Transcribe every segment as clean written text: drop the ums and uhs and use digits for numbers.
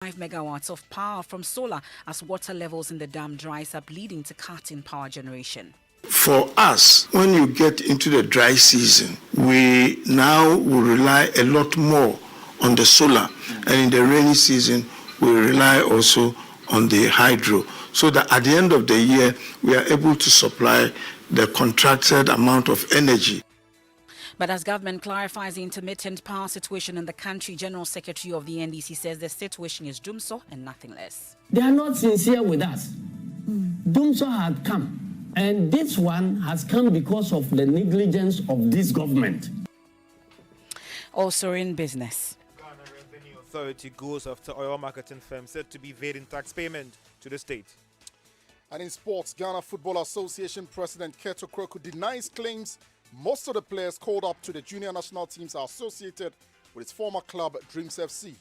5 megawatts of power from solar as water levels in the dam dries up, leading to cut in power generation. For us, when you get into the dry season, we now will rely a lot more on the solar, and in the rainy season, we rely also on the hydro, so that at the end of the year, we are able to supply the contracted amount of energy. But as government clarifies the intermittent power situation in the country, General Secretary of the NDC says the situation is doomsday and nothing less. They are not sincere with us. Doomsday had come, and this one has come because of the negligence of this government. Also in business, Ghana Revenue Authority goes after oil marketing firm said to be evading tax payment to the state. And in sports, Ghana Football Association President Keto Kroku denies claims most of the players called up to the junior national teams are associated with his former club, Dreams FC.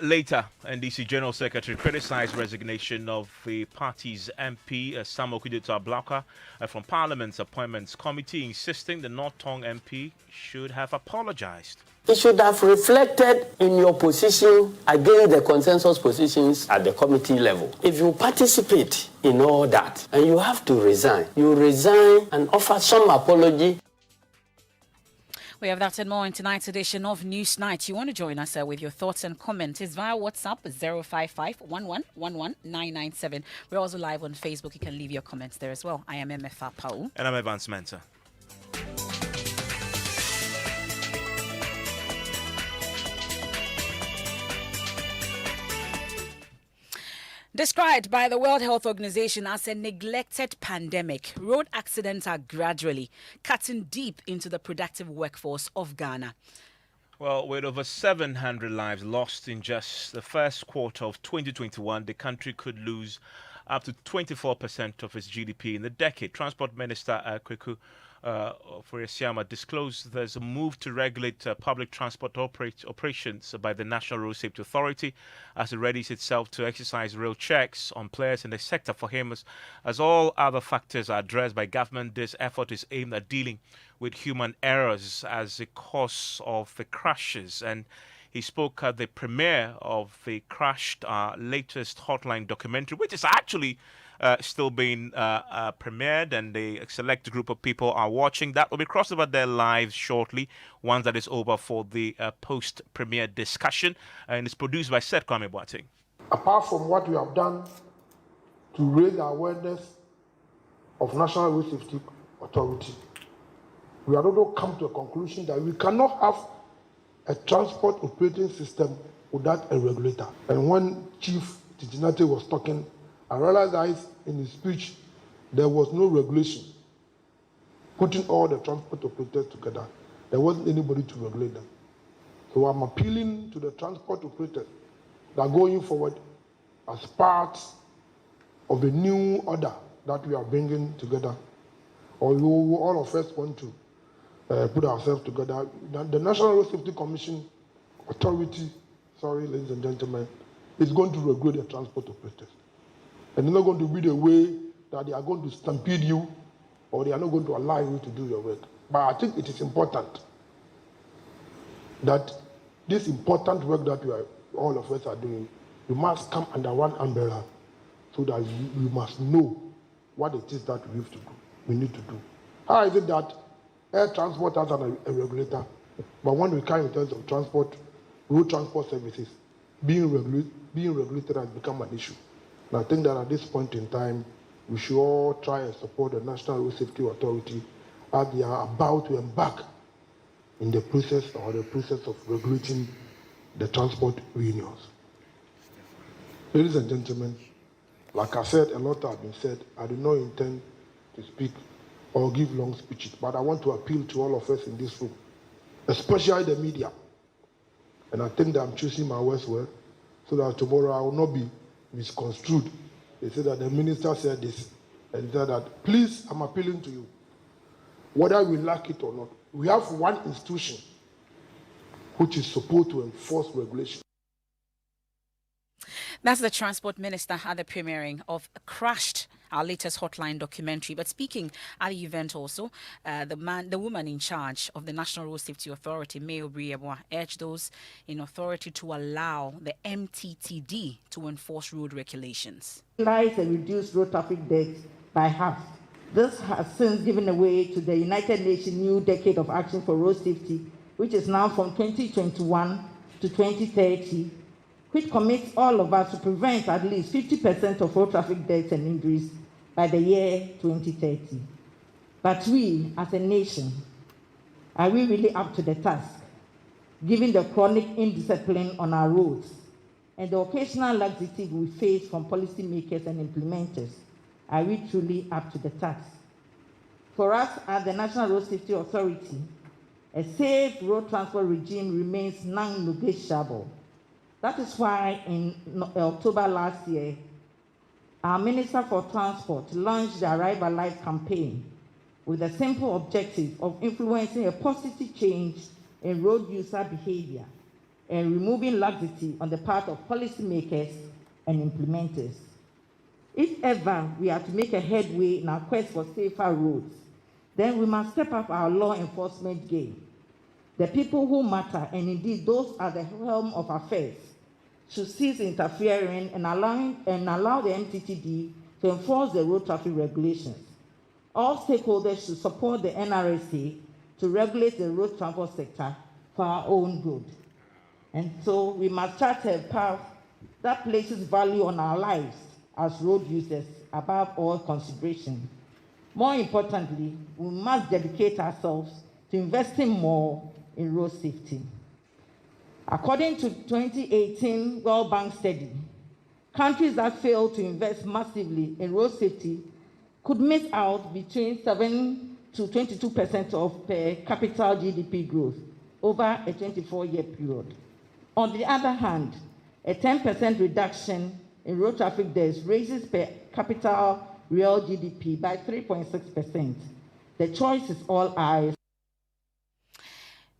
Later, NDC General Secretary criticized resignation of the party's MP, Samuel Kudeto Ablaka, from Parliament's Appointments Committee, insisting the North Tongue MP should have apologized. It should have reflected in your position against the consensus positions at the committee level. If you participate in all that and you have to resign, you resign and offer some apology. we have that and more in tonight's edition of Newsnight. You want to join us with your thoughts and comments? It's via WhatsApp 055-1111-997. We're also live on Facebook. You can leave your comments there as well. I am Emefa Apawu. And I'm Mensah. Described by the World Health Organization as a neglected pandemic, road accidents are gradually cutting deep into the productive workforce of Ghana. Well, with over 700 lives lost in just the first quarter of 2021, the country could lose up to 24% of its GDP in the decade. Transport Minister Kweku Furesiama disclosed there's a move to regulate public transport operations by the National Road Safety Authority as it readies itself to exercise real checks on players in the sector. For him, as all other factors are addressed by government, this effort is aimed at dealing with human errors as a cause of the crashes. And he spoke at the premiere of the Crashed, latest Hotline documentary, which is actually still being premiered, and a select group of people are watching. That will be crossed over their lives shortly, once that is over, for the post-premiere discussion. And it's produced by Seth Kwame Boateng. Apart from what we have done to raise the awareness of National Road Safety Authority, we have also come to a conclusion that we cannot have a transport operating system without a regulator. And when Chief Tijinate was talking, I realized in his speech there was no regulation putting all the transport operators together. There wasn't anybody to regulate them. So I'm appealing to the transport operators that going forward, as part of a new order that we are bringing together, or all of us want to put ourselves together, the National Road Safety Commission Authority, ladies and gentlemen, is going to regulate the transport operators. And they're not going to be the way that they are going to stampede you, or they are not going to allow you to do your work. But I think it is important that this important work that all of us are doing, you must come under one umbrella, so that you must know what it is that we need to do. How is it that air transport has a regulator, but when we come in terms of transport, road transport services, being regulated has become an issue? And I think that at this point in time, we should all try and support the National Road Safety Authority as they are about to embark in the process of regulating the transport unions. Ladies and gentlemen, like I said, a lot has been said. I do not intend to speak or give long speeches, but I want to appeal to all of us in this room, especially the media. And I think that I'm choosing my words well, so that tomorrow I will not be misconstrued. They say that the minister said this, and said that, please, I'm appealing to you. Whether we like it or not, we have one institution which is supposed to enforce regulation. That's the Transport Minister at the premiering of Crashed, our latest hotline documentary. But speaking at the event also, the woman in charge of the National Road Safety Authority, May Obriebwa, urged those in authority to allow the MTTD to enforce road regulations. And reduce road traffic deaths by half. This has since given way to the United Nations New Decade of Action for Road Safety, which is now from 2021 to 2030, which commits all of us to prevent at least 50% of road traffic deaths and injuries by the year 2030. But we, as a nation, are we really up to the task, given the chronic indiscipline on our roads and the occasional laxity we face from policymakers and implementers? Are we truly up to the task? For us at the National Road Safety Authority, a safe road transport regime remains non-negotiable. That is why in October last year, our Minister for Transport launched the Arrive Alive campaign with the simple objective of influencing a positive change in road user behavior and removing laxity on the part of policymakers and implementers. If ever we are to make a headway in our quest for safer roads, then we must step up our law enforcement game. The people who matter, and indeed those at the helm of affairs, should cease interfering and allow the MTTD to enforce the road traffic regulations. All stakeholders should support the NRSA to regulate the road transport sector for our own good. And so we must chart a path that places value on our lives as road users above all consideration. More importantly, we must dedicate ourselves to investing more in road safety. According to 2018 World Bank study, countries that fail to invest massively in road safety could miss out between 7 to 22% of per capita GDP growth over a 24-year period. On the other hand, a 10% reduction in road traffic deaths raises per capita real GDP by 3.6%. The choice is all ours.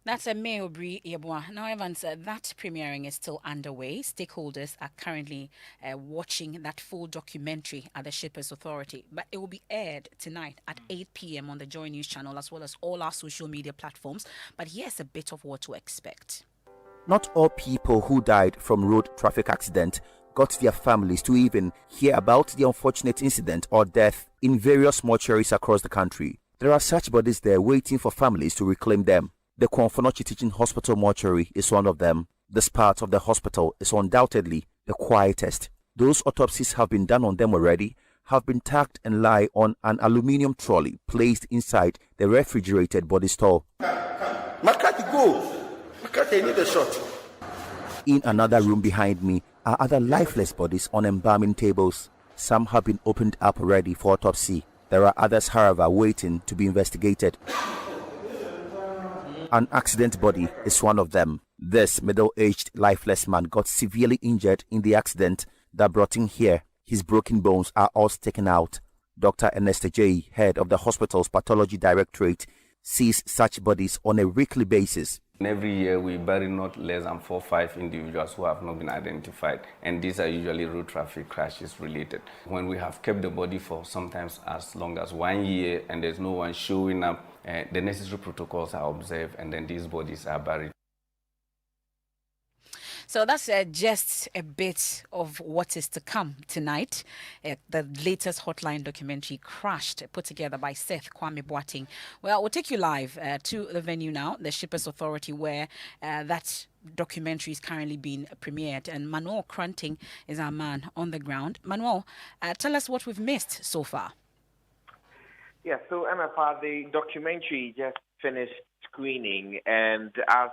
That's a May Obriebwa. Now, Evans, that premiering is still underway. Stakeholders are currently watching that full documentary at the Shippers Authority. But it will be aired tonight at 8 p.m. on the Joy News channel, as well as all our social media platforms. But here's a bit of what to expect. Not all people who died from road traffic accident got their families to even hear about the unfortunate incident or death in various mortuaries across the country. There are such bodies there waiting for families to reclaim them. The Kwamfonochi Teaching Hospital mortuary is one of them. This part of the hospital is undoubtedly the quietest. Those autopsies have been done on them already, have been tagged and lie on an aluminium trolley placed inside the refrigerated body store. McCarthy, go! McCarthy, I need a shot. In another room behind me are other lifeless bodies on embalming tables. Some have been opened up already for autopsy. There are others, however, waiting to be investigated. An accident body is one of them. This middle-aged, lifeless man got severely injured in the accident that brought him here. His broken bones are all taken out. Dr. Ernest J., head of the hospital's pathology directorate, sees such bodies on a weekly basis. Every year we bury not less than 4 or 5 individuals who have not been identified, and these are usually road traffic crashes related. When we have kept the body for sometimes as long as 1 year and there's no one showing up, the necessary protocols are observed and then these bodies are buried. So that's just a bit of what is to come tonight. The latest Hotline documentary, Crashed, put together by Seth Kwame Boateng. Well, we'll take you live to the venue now, the Shippers Authority, where that documentary is currently being premiered. And Manuel Krunting is our man on the ground. Manuel, tell us what we've missed so far. Yeah, so Emefa, the documentary just finished screening, and as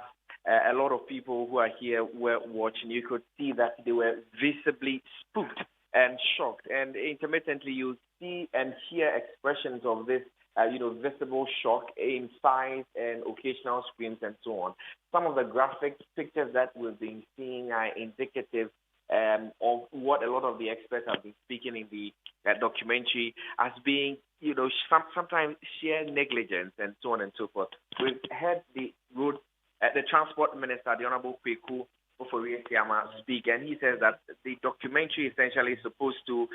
a lot of people who are here were watching, you could see that they were visibly spooked and shocked. And intermittently, you see and hear expressions of this, visible shock in sighs and occasional screams and so on. Some of the graphic pictures that we've been seeing are indicative of what a lot of the experts have been speaking in the documentary as being, sometimes sheer negligence and so on and so forth. We've heard the Transport Minister, the Honorable Kweku, Oforiesiama speak, and he says that the documentary essentially is supposed to,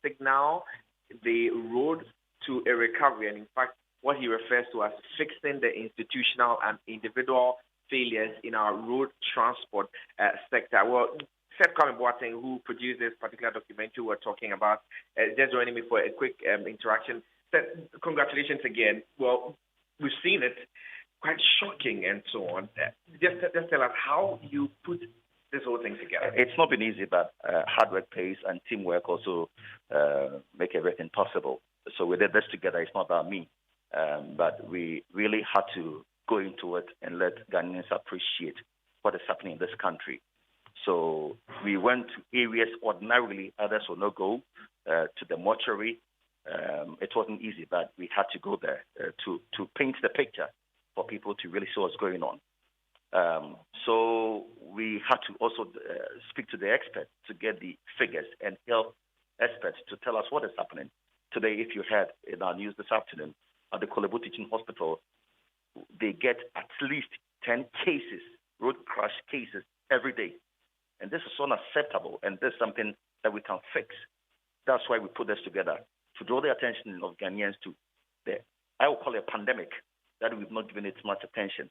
signal the road to a recovery, and in fact, what he refers to as fixing the institutional and individual failures in our road transport sector. Well, Seth Kwame Boateng, who produced this particular documentary we're talking about, just joining me for a quick interaction. Seth, congratulations again. Well, we've seen it, quite shocking and so on. Just tell us how you put this whole thing together. It's not been easy, but hard work pays and teamwork also make everything possible. So we did this together. It's not about me, but we really had to go into it and let Ghanaians appreciate what is happening in this country. So we went to areas ordinarily others will not go, to the mortuary. It wasn't easy, but we had to go there to paint the picture for people to really see what's going on. So we had to also speak to the experts to get the figures and help experts to tell us what is happening. Today, if you heard in our news this afternoon, at the Kolebu Teaching Hospital, they get at least 10 cases, road crash cases, every day. And this is unacceptable, and this is something that we can fix. That's why we put this together, to draw the attention of Ghanaians to I will call it a pandemic, that we've not given it much attention,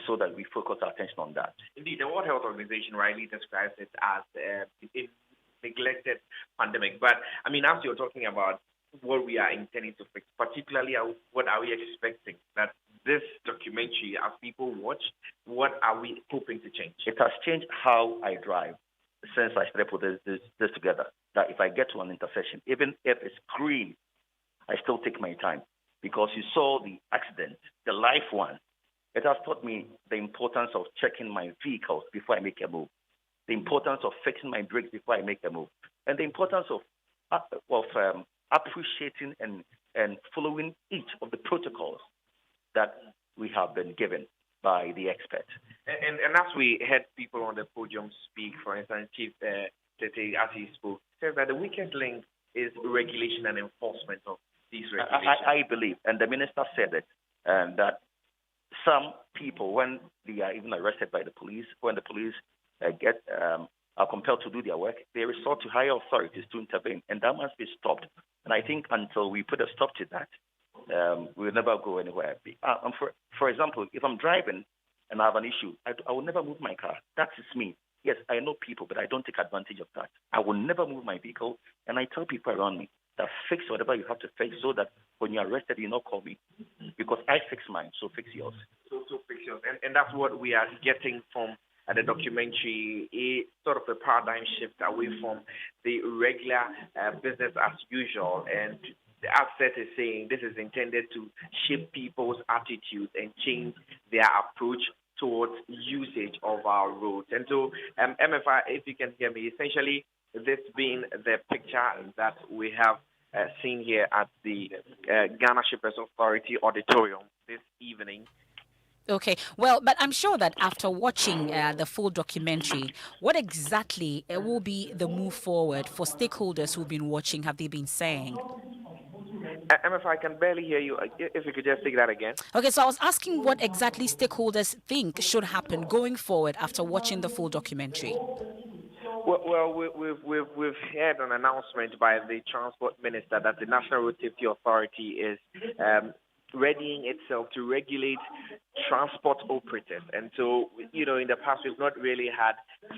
so that we focus our attention on that. Indeed, the World Health Organization rightly describes it as a neglected pandemic. But, I mean, as you're talking about what we are intending to fix, particularly what are we expecting that this documentary, as people watch, what are we hoping to change? It has changed how I drive since I started putting this together. That if I get to an intersection, even if it's green, I still take my time. Because you saw the accident, the live one. It has taught me the importance of checking my vehicles before I make a move, the importance of fixing my brakes before I make a move, and the importance of appreciating and following each of the protocols that we have been given by the experts. And as we had people on the podium speak, for instance, Chief Tete, as he spoke, says that the weakest link is regulation and enforcement of these regulations. I believe, and the minister said it, that some people, when they are even arrested by the police, when the police are compelled to do their work, they resort to higher authorities to intervene, and that must be stopped. And I think until we put a stop to that, we'll never go anywhere. For example, if I'm driving and I have an issue, I will never move my car. That is me. Yes, I know people, but I don't take advantage of that. I will never move my vehicle, and I tell people around me that fix whatever you have to fix so that when you're arrested, you not call me. Because I fix mine, so fix yours. So fix yours. And that's what we are getting from the documentary, a sort of a paradigm shift away from the regular business as usual. And the asset is saying this is intended to shape people's attitudes and change their approach towards usage of our roads. And so, Emefa, if you can hear me, essentially this being the picture that we have seen here at the Ghana Shippers Authority Auditorium this evening. Okay, well, but I'm sure that after watching the full documentary, what exactly will be the move forward for stakeholders who've been watching, have they been saying? Emefa, I can barely hear you. If you could just take that again. Okay, so I was asking what exactly stakeholders think should happen going forward after watching the full documentary. Well, we've heard an announcement by the Transport Minister that the National Road Safety Authority is readying itself to regulate transport operators. And so, in the past, we've not really had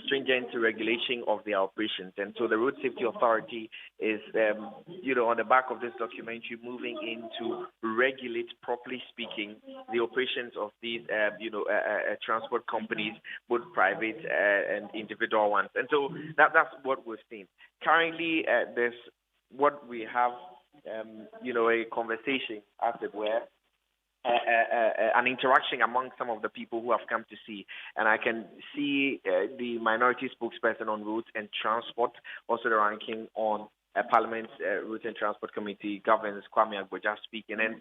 stringent regulation of their operations. And so the Road Safety Authority is, on the back of this documentary, moving in to regulate, properly speaking, the operations of these, transport companies, both private and individual ones. And so that's what we've seen. Currently, there's what we have, a conversation, as it were, an interaction among some of the people who have come to see. And I can see the minority spokesperson on roads and transport, also the ranking on Parliament's Roads and Transport Committee governs, Kwame Agboja, speaking, and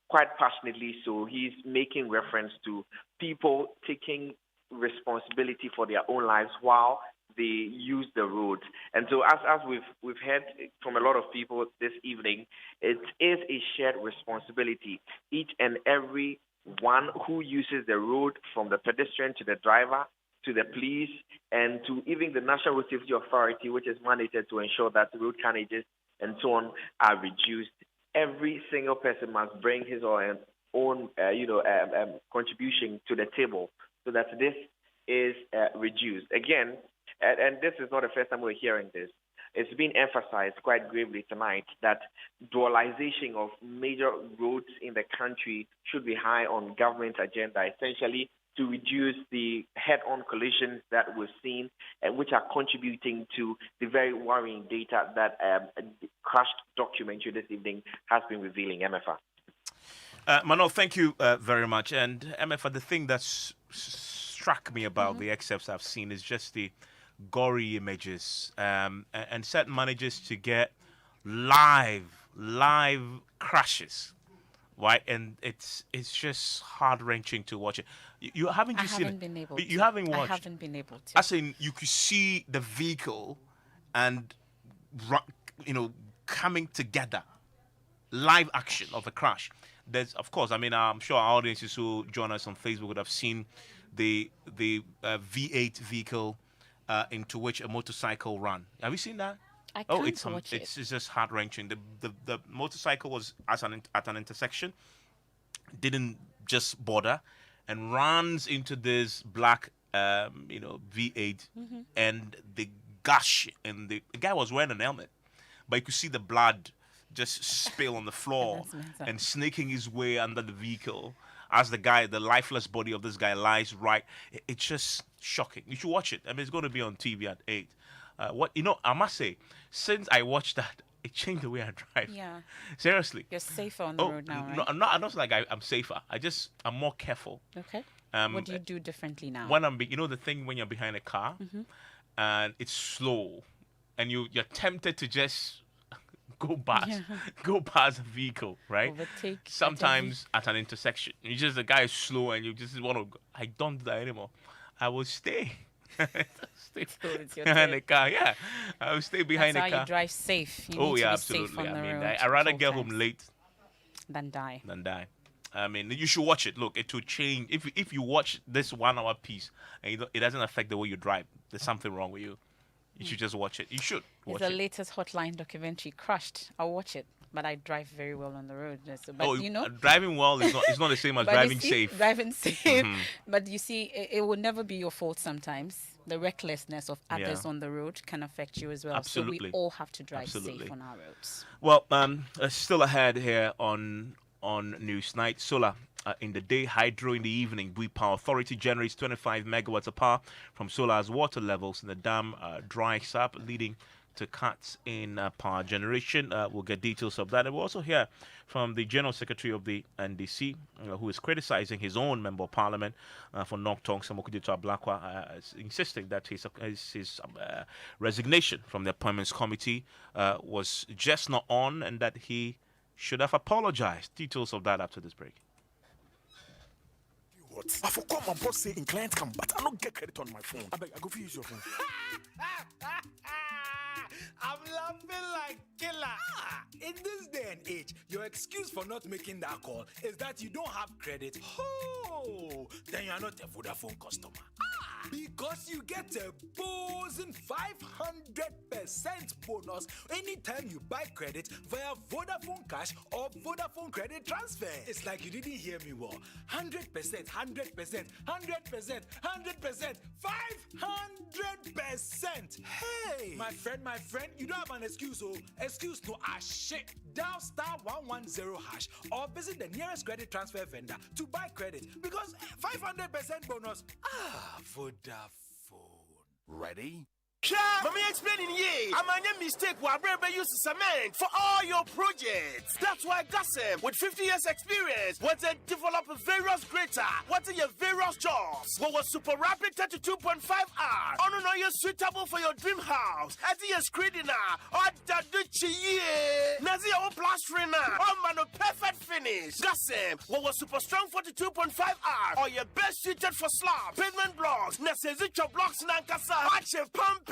quite passionately so. He's making reference to people taking responsibility for their own lives while they use the road. And so as we've heard from a lot of people this evening, it is a shared responsibility. Each and every one who uses the road, from the pedestrian to the driver, to the police, and to even the National Road Safety Authority, which is mandated to ensure that road carnages and so on are reduced. Every single person must bring his or her own, contribution to the table so that this is reduced. Again, and this is not the first time we're hearing this, it's been emphasized quite gravely tonight that dualization of major roads in the country should be high on government agenda, essentially to reduce the head-on collisions that we've seen, and which are contributing to the very worrying data that the crashed documentary this evening has been revealing. Emefa. Manuel, thank you very much. And Emefa, the thing that's struck me about the excerpts I've seen is just the gory images, and certain manages to get live crashes, right? And it's just heart-wrenching to watch it. You haven't seen it? You haven't watched? I haven't been able to. As in, you could see the vehicle and coming together, live action of a crash. There's, of course, I'm sure our audiences who join us on Facebook would have seen the V8 vehicle into which a motorcycle ran. Have you seen that? I can't watch it. It's just heart-wrenching. The motorcycle was at an intersection, didn't just bother, and runs into this black V8, and the gush, and the guy was wearing an helmet, but you could see the blood just spill on the floor and snaking his way under the vehicle as the lifeless body of this guy lies right. It's just shocking. You should watch it. It's going to be on TV at 8. I must say, since I watched that, it changed the way I drive. Yeah. Seriously. You're safer on the road now, right? No, I'm not like I'm safer. I'm more careful. Okay. What do you do differently now? When the thing when you're behind a car and it's slow and you're tempted to just go past a vehicle, right? Overtake. Sometimes at an intersection. The guy is slow and you just want to I don't do that anymore. I will stay. Behind the car, yeah. I will stay behind the car. That's how you drive safe. You need to be absolutely. safe on the road I'd rather get home late than die. You should watch it. Look, it will change. If you watch this 1 hour piece and it doesn't affect the way you drive, there's something wrong with you. You should just watch it. You should watch it. It's the latest Hotline documentary, Crushed. I'll watch it. But I drive very well on the road. Driving well is not the same as driving safe. Driving safe. But you see, it will never be your fault sometimes. The recklessness of others on the road can affect you as well. Absolutely. So we all have to drive safe on our roads. Well, still ahead here on Newsnight. Solar in the day, hydro in the evening. Bui Power Authority generates 25 megawatts of power from solar as water levels in the dam dries up, leading to cuts in power generation. We'll get details of that. And we'll also hear from the General Secretary of the NDC, who is criticizing his own Member of Parliament for Noktong Samokudito Ablakwa, insisting that his resignation from the Appointments Committee was just not on and that he should have apologized. Details of that after this break. I forgot my boss saying clients come, but I don't get credit on my phone. I go for use your phone. I'm laughing like killer. In this day and age, your excuse for not making that call is that you don't have credit. Oh, then you are not a Vodafone customer. Because you get a boozing 500% bonus anytime you buy credit via Vodafone Cash or Vodafone Credit Transfer. It's like you didn't hear me well. 100%, 100%, 100%, 100%, 500%. Hey, my friend, you don't have an excuse, excuse no shit. Dial *110# or visit the nearest credit transfer vendor to buy credit because 500% bonus. Vodafone. Ready? Let me explain in here. I'm a mistake where I use cement for all your projects. That's why Gassem, with 50 years experience, want to develop various greater, what are your various jobs? What was super rapid 32.5 hours? Oh no, you're suitable for your dream house. As your screening or Daduchi, Nazi or plastering or man perfect finish. Gassem, what was super strong 42.5 hours? Or your best suited for slab, pavement blocks, Nazi blocks, Nankasa, Ache pumping.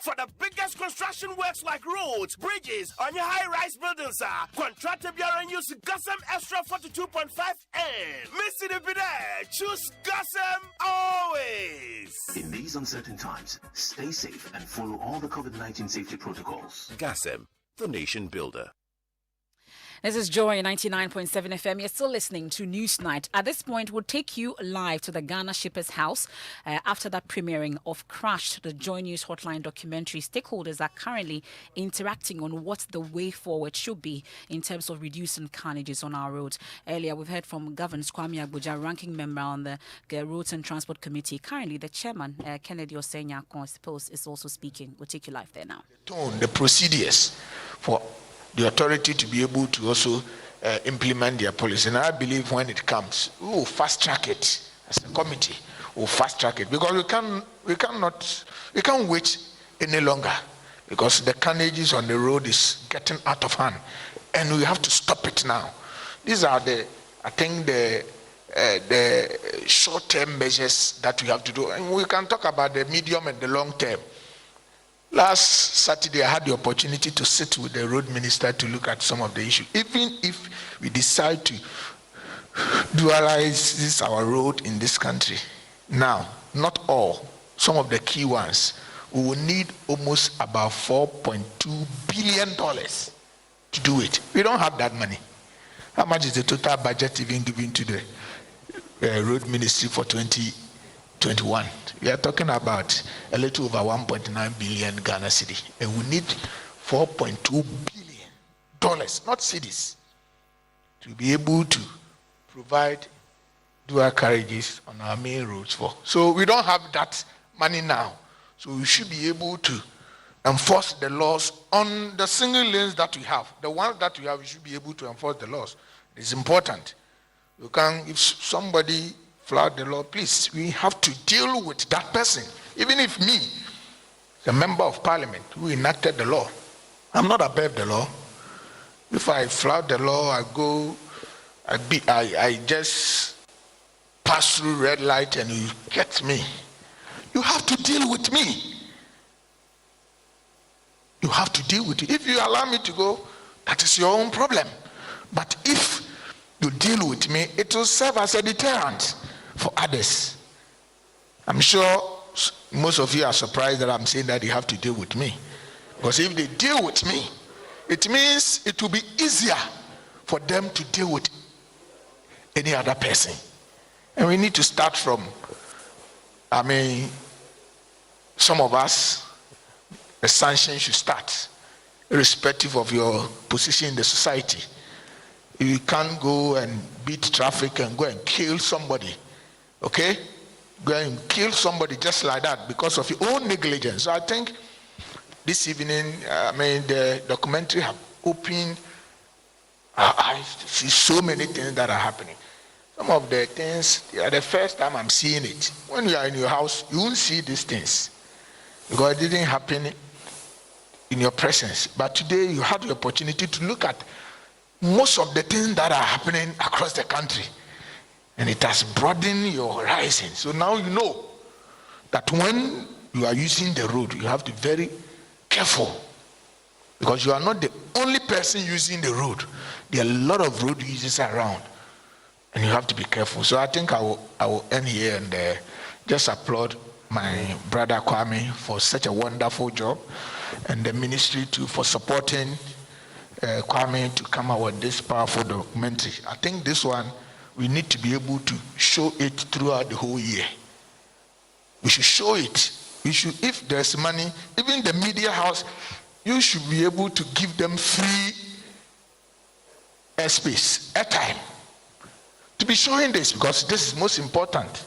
For the biggest construction works like roads, bridges, on your high-rise buildings, contractor Biara use Gossam Extra 42.5M. Missy the bidet, choose Gossam always. In these uncertain times, stay safe and follow all the COVID-19 safety protocols. Gossam, the nation builder. This is Joy 99.7 FM. You're still listening to Newsnight. At this point, we'll take you live to the Ghana Shippers House after that premiering of Crashed, the Joy News Hotline documentary. Stakeholders are currently interacting on what the way forward should be in terms of reducing carnages on our roads. Earlier, we've heard from Governor Kwame Agboja, ranking member on the Roads and Transport Committee. Currently, the chairman, Kennedy Osenya, I suppose, is also speaking. We'll take you live there now. The procedures for the authority to be able to also implement their policy. And I believe when it comes, we will fast track it as a committee. We'll fast track it because we can't wait any longer because the carnages on the road is getting out of hand, and we have to stop it now. These are the short-term measures that we have to do, and we can talk about the medium and the long term. Last Saturday, I had the opportunity to sit with the road minister to look at some of the issues. Even if we decide to dualize our road in this country, now, not all, some of the key ones, we will need almost about $4.2 billion to do it. We don't have that money. How much is the total budget even given to the road ministry for 2021? We are talking about a little over 1.9 billion Ghana cedi, and we need $4.2 billion, not cedis, to be able to provide dual carriages on our main roads for. So we don't have that money now. So we should be able to enforce the laws on the single lanes that we have. The ones that we have, we should be able to enforce the laws. It's important. You can, if somebody flout the law, please, we have to deal with that person. Even if me, the member of parliament who enacted the law, I'm not above the law. If I flout the law, I just pass through red light and you get me. You have to deal with me. You have to deal with it. If you allow me to go, that is your own problem. But if you deal with me, it will serve as a deterrent for others. I'm sure most of you are surprised that I'm saying that you have to deal with me. Because if they deal with me, it means it will be easier for them to deal with any other person. And we need to start from, some of us, the sanction should start, irrespective of your position in the society. You can't go and beat traffic and go and kill somebody. Okay? Go and kill somebody just like that because of your own negligence. So I think this evening, the documentary have opened our eyes to see so many things that are happening. Some of the things, the first time I'm seeing it. When you are in your house, you won't see these things because it didn't happen in your presence. But today you had the opportunity to look at most of the things that are happening across the country. And it has broadened your horizon. So now you know that when you are using the road, you have to be very careful. Because you are not the only person using the road. There are a lot of road users around. And you have to be careful. So I think I will end here and just applaud my brother Kwame for such a wonderful job. And the ministry too for supporting Kwame to come out with this powerful documentary. I think this one, we need to be able to show it throughout the whole year. We should show it. We should, if there's money, even the media house, you should be able to give them free airspace, airtime, to be showing this because this is most important.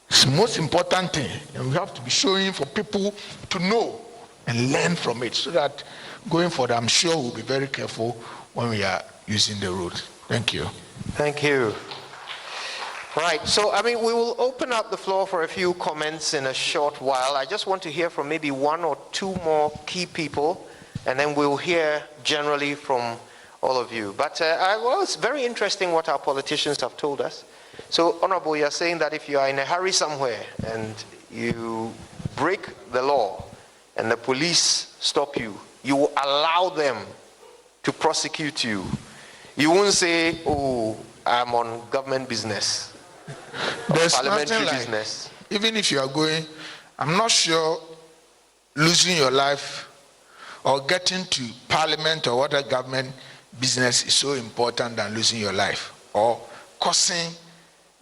It's the most important thing, and we have to be showing for people to know and learn from it so that going forward, I'm sure we'll be very careful when we are using the road. Thank you. Thank you. Right, so we will open up the floor for a few comments in a short while. I just want to hear from maybe one or two more key people, and then we'll hear generally from all of you. But it's very interesting what our politicians have told us. So, Honorable, you're saying that if you are in a hurry somewhere and you break the law, and the police stop you, you will allow them to prosecute you. You won't say, oh, I'm on government business, There's parliamentary nothing like, business. even if you are going, I'm not sure losing your life or getting to parliament or other government business is so important than losing your life or causing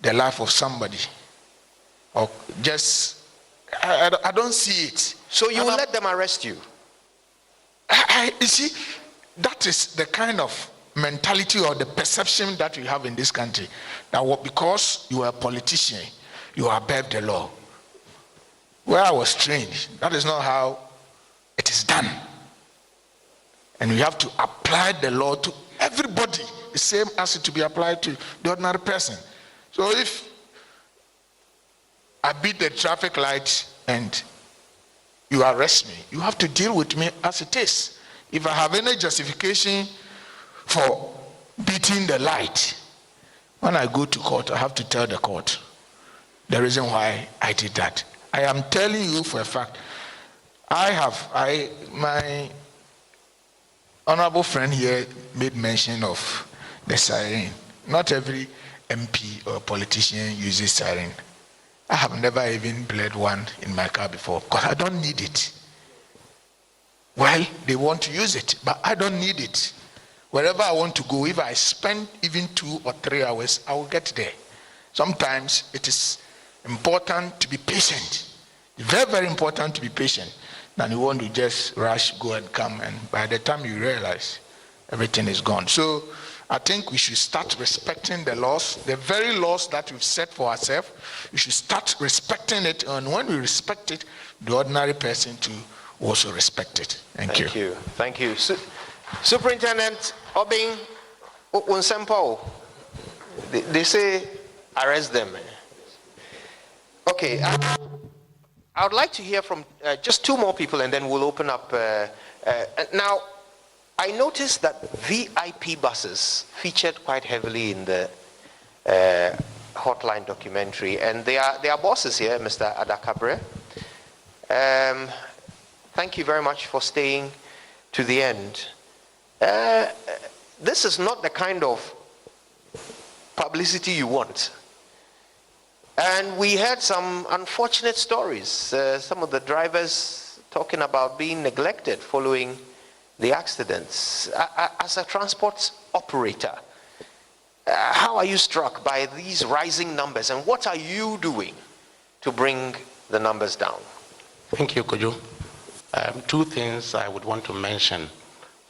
the life of somebody. Or just, I don't see it. So you will let them arrest you? You see, that is the kind of mentality or the perception that we have in this country. That because you are a politician, you are above the law. Where I was trained, that is not how it is done. And we have to apply the law to everybody, the same as it to be applied to the ordinary person. So if I beat the traffic light and you arrest me, you have to deal with me as it is. If I have any justification for beating the light, when I go to court, I have to tell the court the reason why I did that. I am telling you for a fact, my honorable friend here made mention of the siren. Not every MP or politician uses siren. I have never even played one in my car before because I don't need it. Well, they want to use it, but I don't need it. Wherever I want to go, if I spend even 2 or 3 hours, I will get there. Sometimes it is important to be patient. Very, very important to be patient. Than you want to just rush, go and come, and by the time you realize, everything is gone. So I think we should start respecting the laws, the very laws that we've set for ourselves. We should start respecting it, and when we respect it, the ordinary person too also respect it. Thank you. Thank you. Superintendent Obing Unsempo, they say arrest them. Okay. I would like to hear from just 2 more people, and then we'll open up. Now, I noticed that VIP buses featured quite heavily in the Hotline documentary, and there are bosses here, Mr. Adakabre. Thank you very much for staying to the end. This is not the kind of publicity you want. And we heard some unfortunate stories. Some of the drivers talking about being neglected following the accidents. As a transport operator, how are you struck by these rising numbers, and what are you doing to bring the numbers down? Thank you, Kojo. 2 things I would want to mention.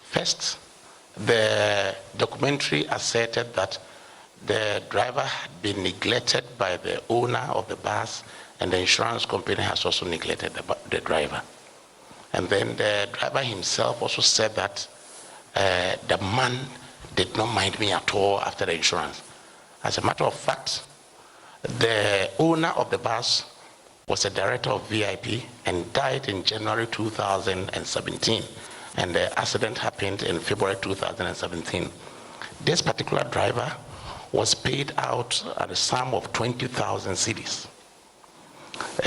First, the documentary asserted that the driver had been neglected by the owner of the bus, and the insurance company has also neglected the driver. And then the driver himself also said that the man did not mind me at all after the insurance. As a matter of fact, the owner of the bus was a director of VIP and died in January 2017. And the accident happened in February 2017. This particular driver was paid out at a sum of 20,000 cedis.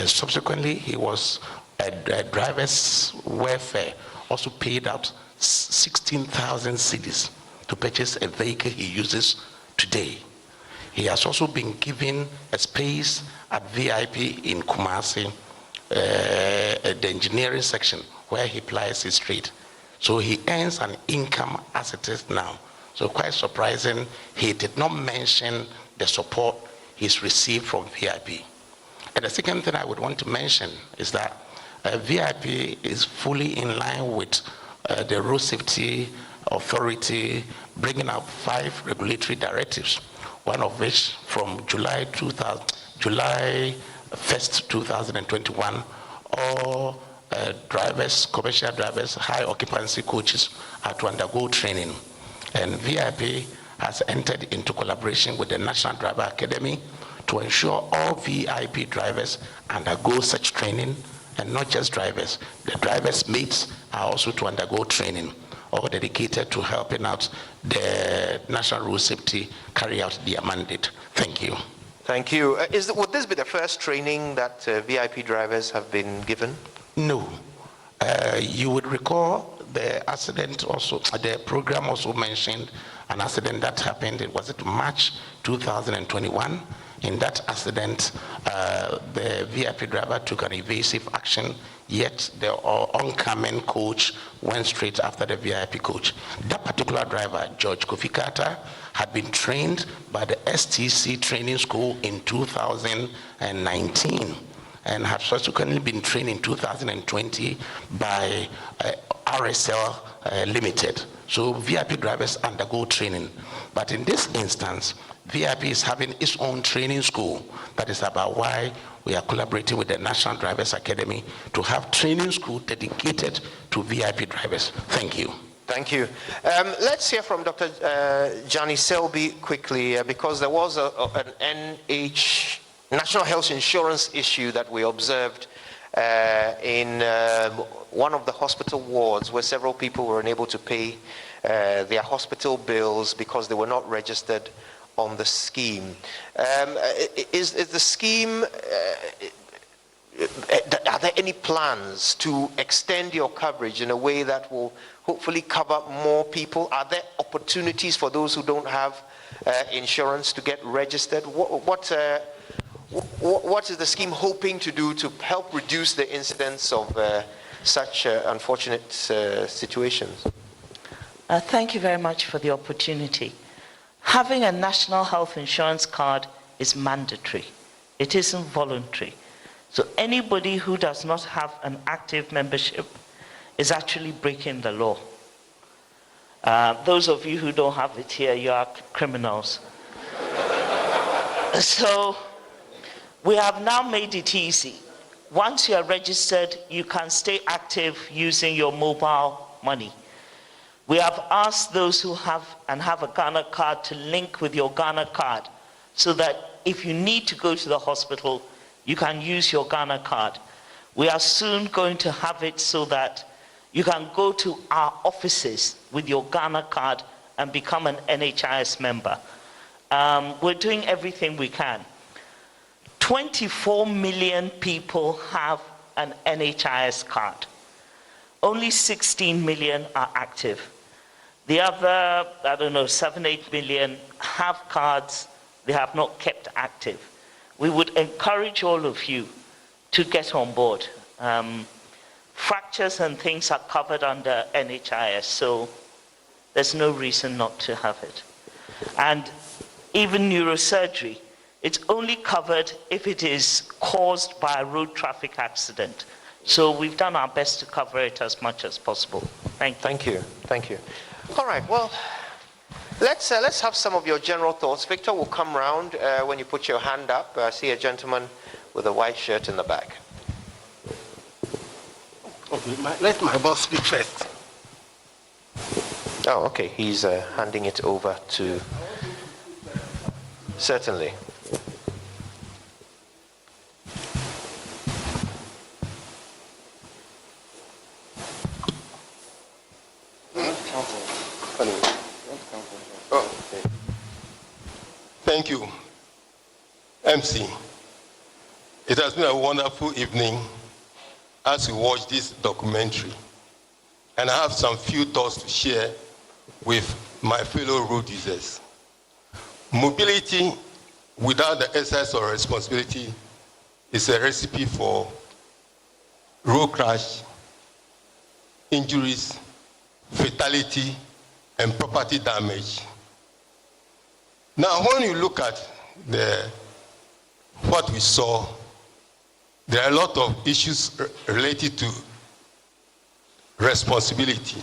Subsequently, he was a driver's welfare also paid out 16,000 cedis to purchase a vehicle he uses today. He has also been given a space at VIP in Kumasi, the engineering section where he plies his trade. So he earns an income as it is now. So quite surprising, he did not mention the support he's received from VIP. And the second thing I would want to mention is that VIP is fully in line with the Road Safety Authority bringing up 5 regulatory directives, one of which from July 1st, 2021, all drivers, commercial drivers, high occupancy coaches are to undergo training. And VIP has entered into collaboration with the National Driver Academy to ensure all VIP drivers undergo such training, and not just drivers. The drivers' mates are also to undergo training, all dedicated to helping out the National Road Safety carry out their mandate. Thank you. Thank you. Would this be the first training that VIP drivers have been given? No. You would recall the accident also, the program also mentioned an accident that happened, was it March 2021? In that accident, the VIP driver took an evasive action, yet the oncoming coach went straight after the VIP coach. That particular driver, George Kofi Carter, had been trained by the STC training school in 2019 and had subsequently been trained in 2020 by RSL Limited. So VIP drivers undergo training. But in this instance, VIP is having its own training school. That is about why we are collaborating with the National Drivers Academy to have training school dedicated to VIP drivers. Thank you. Thank you. Let's hear from Dr. Johnny Selby quickly, because there was an National Health Insurance issue that we observed in one of the hospital wards where several people were unable to pay their hospital bills because they were not registered on the scheme. Is the scheme, are there any plans to extend your coverage in a way that will hopefully cover more people? Are there opportunities for those who don't have insurance to get registered? What is the scheme hoping to do to help reduce the incidence of such unfortunate situations? Thank you very much for the opportunity. Having a national health insurance card is mandatory. It isn't voluntary. So anybody who does not have an active membership is actually breaking the law. Those of you who don't have it here, you are criminals. So we have now made it easy. Once you are registered, you can stay active using your mobile money. We have asked those who have a Ghana card to link with your Ghana card so that if you need to go to the hospital, you can use your Ghana card. We are soon going to have it so that you can go to our offices with your Ghana card and become an NHIS member. We're doing everything we can. 24 million people have an NHIS card. Only 16 million are active. The other, 7, 8 million have cards they have not kept active. We would encourage all of you to get on board. Fractures and things are covered under NHIS, so there's no reason not to have it. And even neurosurgery, it's only covered if it is caused by a road traffic accident. So we've done our best to cover it as much as possible. Thank you. Thank you. All right, well, let's have some of your general thoughts. Victor will come round when you put your hand up. I see a gentleman with a white shirt in the back. Okay, let my boss speak first. Oh, okay. He's handing it over to... Certainly. Thank you, MC. It has been a wonderful evening as we watch this documentary. And I have some few thoughts to share with my fellow road users. Mobility without the exercise of responsibility is a recipe for road crash, injuries, fatality, and property damage. Now, when you look at what we saw, there are a lot of issues related to responsibility.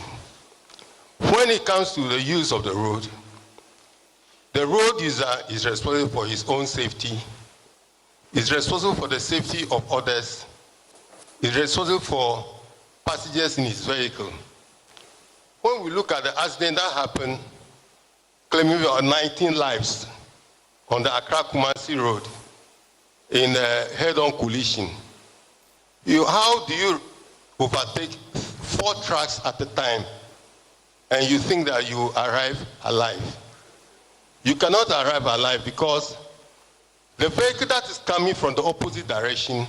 When it comes to the use of the road user is responsible for his own safety, is responsible for the safety of others, is responsible for passengers in his vehicle. When we look at the accident that happened, claiming about 19 lives on the Accra-Kumasi Road in a head-on collision, how do you overtake 4 trucks at a time and you think that you arrive alive? You cannot arrive alive because the vehicle that is coming from the opposite direction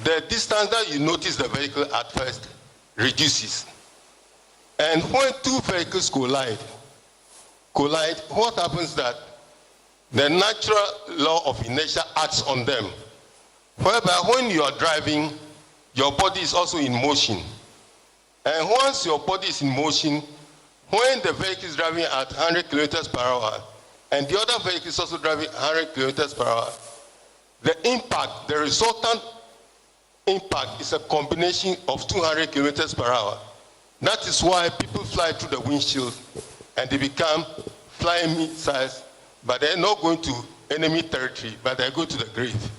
the distance that you notice the vehicle at first reduces. And when two vehicles collide, what happens that the natural law of inertia acts on them, whereby when you are driving, your body is also in motion. And once your body is in motion, when the vehicle is driving at 100 kilometers per hour, and the other vehicle is also driving 100 kilometers per hour, the impact, the resultant impact is a combination of 200 kilometers per hour. That is why people fly through the windshield and they become flying missiles, but they're not going to enemy territory, but they go to the grave.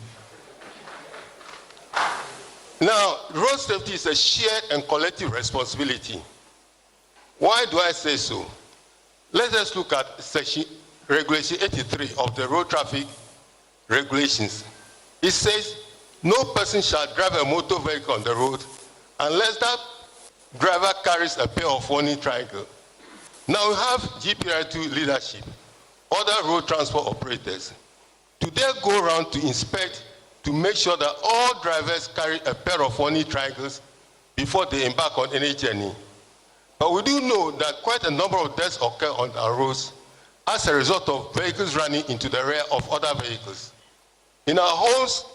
Now, road safety is a shared and collective responsibility. Why do I say so? Let us look at Regulation 83 of the Road Traffic Regulations. It says, no person shall drive a motor vehicle on the road unless that driver carries a pair of warning triangle. Now we have GPR2 leadership, other road transport operators. Do they go around to inspect to make sure that all drivers carry a pair of warning triangles before they embark on any journey? But we do know that quite a number of deaths occur on our roads as a result of vehicles running into the rear of other vehicles. In our homes,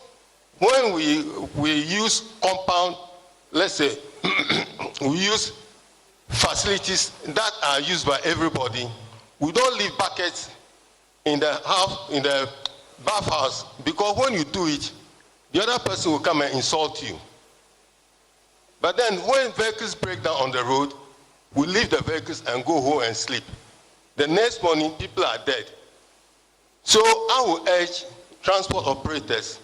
when we use compound, let's say, we use facilities that are used by everybody, we don't leave buckets in the bathhouse, because when you do it, the other person will come and insult you. But then when vehicles break down on the road, we leave the vehicles and go home and sleep. The next morning, people are dead. So I will urge transport operators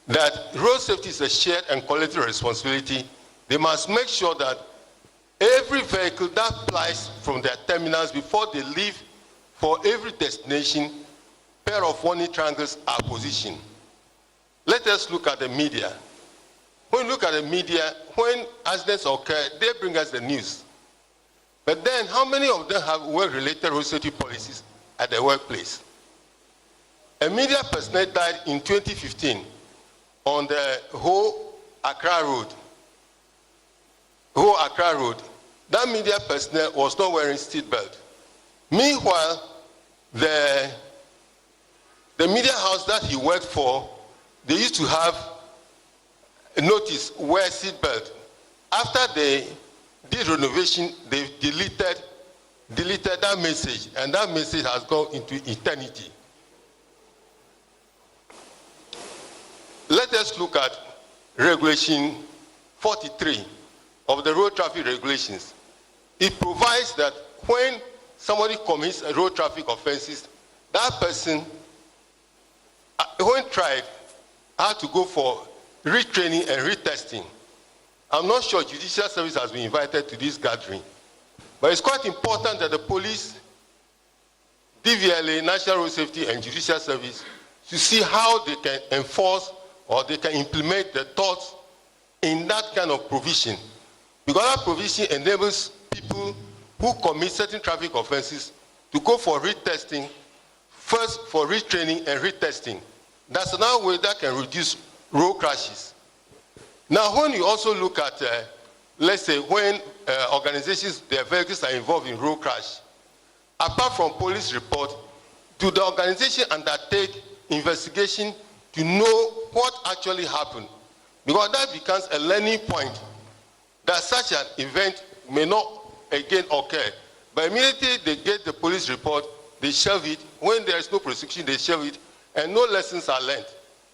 that road safety is a shared and collective responsibility. They must make sure that every vehicle that flies from their terminals before they leave for every destination, pair of warning triangles are positioned. Let us look at the media. When we look at the media, when accidents occur, they bring us the news. But then, how many of them have work-related road safety policies at their workplace? A media personnel died in 2015 on the whole Accra Road. That media personnel was not wearing seat belt. Meanwhile, the media house that he worked for, they used to have a notice, wear seat belt. After they did renovation, they deleted that message, and that message has gone into eternity. Let us look at Regulation 43 of the Road Traffic Regulations. It provides that when somebody commits a road traffic offenses, that person, when tried, had to go for retraining and retesting. I'm not sure Judicial Service has been invited to this gathering, but it's quite important that the police, DVLA, National Road Safety, and Judicial Service to see how they can enforce or they can implement the thoughts in that kind of provision. Because that provision enables people who commit certain traffic offenses to go for retesting, first for retraining and retesting. That's another way that can reduce road crashes. Now, when you also look at, let's say, when organizations, their vehicles are involved in road crash, apart from police report, do the organization undertake investigation to know what actually happened? Because that becomes a learning point that such an event may not again occur. But immediately they get the police report, they shelve it. When there is no prosecution, they shelve it, and no lessons are learned.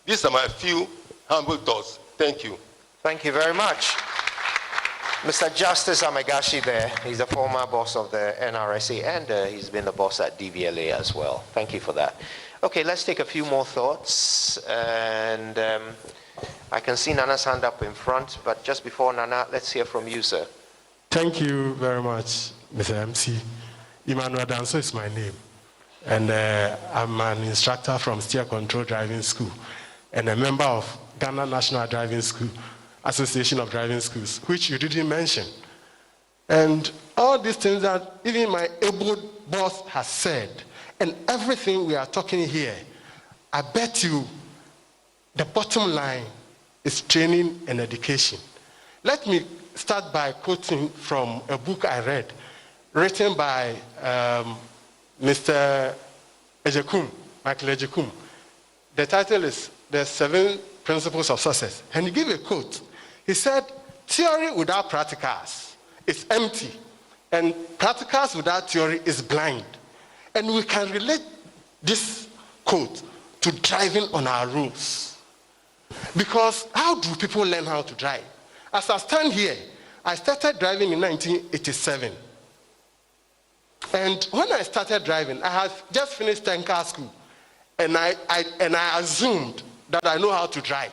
These are my few humble thoughts. Thank you. Thank you very much. Mr. Justice Amegashi there, he's the former boss of the NRSA, and he's been the boss at DVLA as well. Thank you for that. Okay, let's take a few more thoughts. And I can see Nana's hand up in front, but just before Nana, let's hear from you, sir. Thank you very much, Mr. MC. Emmanuel Danso is my name. And I'm an instructor from Steer Control Driving School and a member of Ghana National Driving School, Association of Driving Schools, which you didn't mention. And all these things that even my able boss has said, and everything we are talking here, I bet you the bottom line is training and education. Let me start by quoting from a book I read, written by Mr. Ejekum, Michael Ejekum. The title is The 7 Principles of Success. And he gave a quote. He said, theory without practicals is empty, and practicals without theory is blind. And we can relate this quote to driving on our roads. Because how do people learn how to drive? As I stand here, I started driving in 1987. And when I started driving, I had just finished 10-car school. And I assumed that I know how to drive.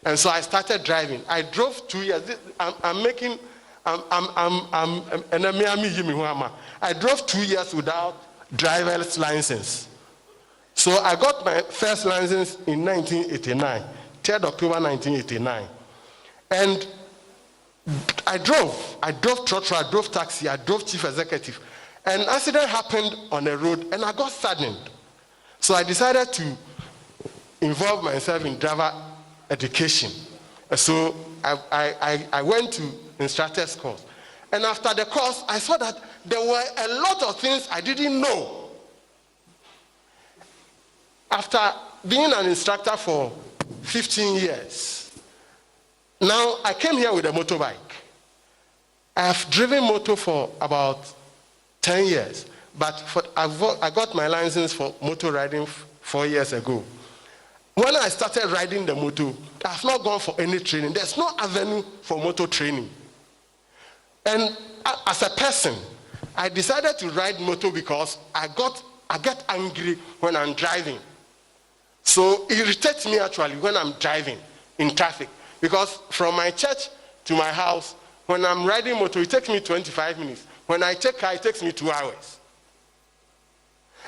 And so I started driving. I drove 2 years. I drove 2 years without driver's license. So I got my first license in 1989, 3rd October 1989. And I drove trotro, I drove taxi, I drove chief executive. An accident happened on the road and I got saddened. So I decided to involve myself in driver education. So I went to instructor's course. And after the course, I saw that there were a lot of things I didn't know. After being an instructor for 15 years, now I came here with a motorbike. I have driven motor for about 10 years, but I got my license for motor riding 4 years ago. When I started riding the motor, I have not gone for any training. There's no avenue for motor training. And as a person, I decided to ride motor because I get angry when I'm driving. So it irritates me actually when I'm driving in traffic. Because from my church to my house, when I'm riding motor, it takes me 25 minutes. When I take car, it takes me 2 hours.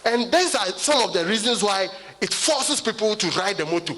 And these are some of the reasons why it forces people to ride the motor.